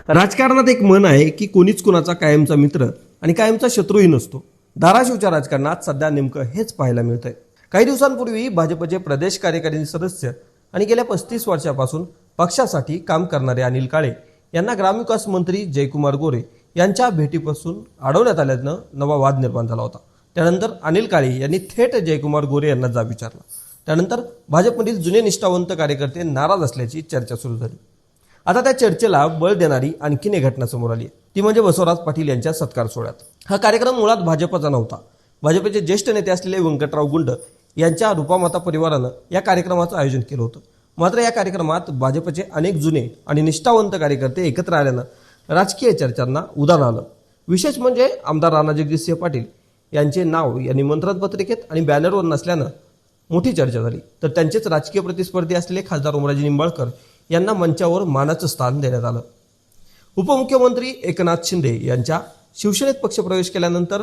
राजकारणात एक म्हण आहे की कोणीच कुणाचा कायमचा मित्र आणि कायमचा शत्रूही नसतो. धाराशिवच्या राजकारणात सध्या नेमकं हेच पाहायला मिळतंय. काही दिवसांपूर्वी भाजपचे प्रदेश कार्यकारिणी सदस्य आणि गेल्या 35 वर्षापासून पक्षासाठी काम करणारे अनिल काळे यांना ग्रामविकास मंत्री जयकुमार गोरे यांच्या भेटीपासून अडवण्यात आल्यानं नवा वाद निर्माण झाला होता. त्यानंतर अनिल काळे यांनी थेट जयकुमार गोरे यांना जाब विचारला. त्यानंतर भाजपमधील जुने निष्ठावंत कार्यकर्ते नाराज असल्याची चर्चा सुरू झाली. आता त्या चर्चेला बळ देणारी आणखीन एक घटना समोर आली, ती म्हणजे बसवराज पाटील यांच्या सत्कार सोहळ्यात. हा कार्यक्रम मुळात भाजपचा नव्हता. भाजपचे ज्येष्ठ नेते असलेले व्यंकटराव गुंड यांच्या रूपामाता परिवारानं या कार्यक्रमाचं आयोजन केलं होतं. मात्र या कार्यक्रमात भाजपचे अनेक जुने आणि निष्ठावंत कार्यकर्ते एकत्र आल्यानं राजकीय चर्चांना उधाण आलं. विशेष म्हणजे आमदार राणा जगजितसिंह पाटील यांचे नाव या निमंत्रण पत्रिकेत आणि बॅनरवर नसल्यानं मोठी चर्चा झाली. तर त्यांचेच राजकीय प्रतिस्पर्धी असलेले खासदार ओमराजे निंबाळकर यांना मंचावर मानाचं स्थान देण्यात आलं. उपमुख्यमंत्री एकनाथ शिंदे यांच्या शिवसेनेत पक्षप्रवेश केल्यानंतर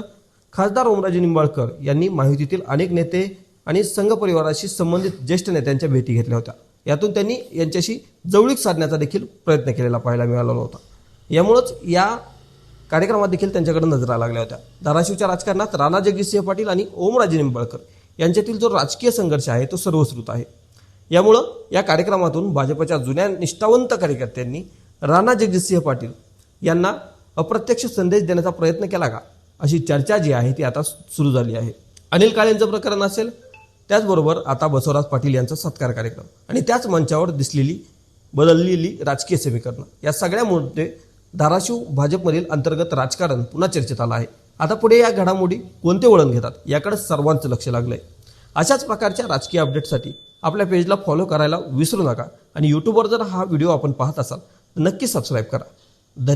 खासदार ओमराजे निंबाळकर यांनी महायुतीतील अनेक नेते आणि संघ परिवाराशी संबंधित ज्येष्ठ नेत्यांच्या भेटी घेतल्या होत्या. यातून त्यांनी यांच्याशी जवळीक साधण्याचा देखील प्रयत्न केलेला पाहायला मिळाला होता. यामुळेच या कार्यक्रमात देखील त्यांच्याकडे नजरा लागल्या होत्या. धाराशिवच्या राजकारणात राणा जगजितसिंह पाटील आणि ओमराजे निंबाळकर यांच्यातील जो राजकीय संघर्ष आहे तो सर्वश्रुत आहे. यामुळं या कार्यक्रमातून भाजपच्या जुन्या निष्ठावंत कार्यकर्त्यांनी राणा जगजितसिंह पाटील यांना अप्रत्यक्ष संदेश देण्याचा प्रयत्न केला का, अशी चर्चा जी आहे ती आता सुरू झाली आहे. अनिल काळेंचं प्रकरण असेल, त्याचबरोबर आता बसवराज पाटील यांचा सत्कार कार्यक्रम आणि त्याच मंचावर दिसलेली बदललेली राजकीय समीकरणं, या सगळ्यामुळे धाराशिव भाजपमधील अंतर्गत राजकारण पुन्हा चर्चेत आलं आहे. आता पुढे या घडामोडी कोणते वळण घेतात याकडे सर्वांचं लक्ष लागलंय. अशाच प्रकारच्या राजकीय अपडेटसाठी आपल्या पेजला फॉलो करायला विसरू नका आणि यूट्यूबवर जर हा व्हिडिओ आपण पाहत असाल तर नक्की सबस्क्राईब करा. धन्यवाद.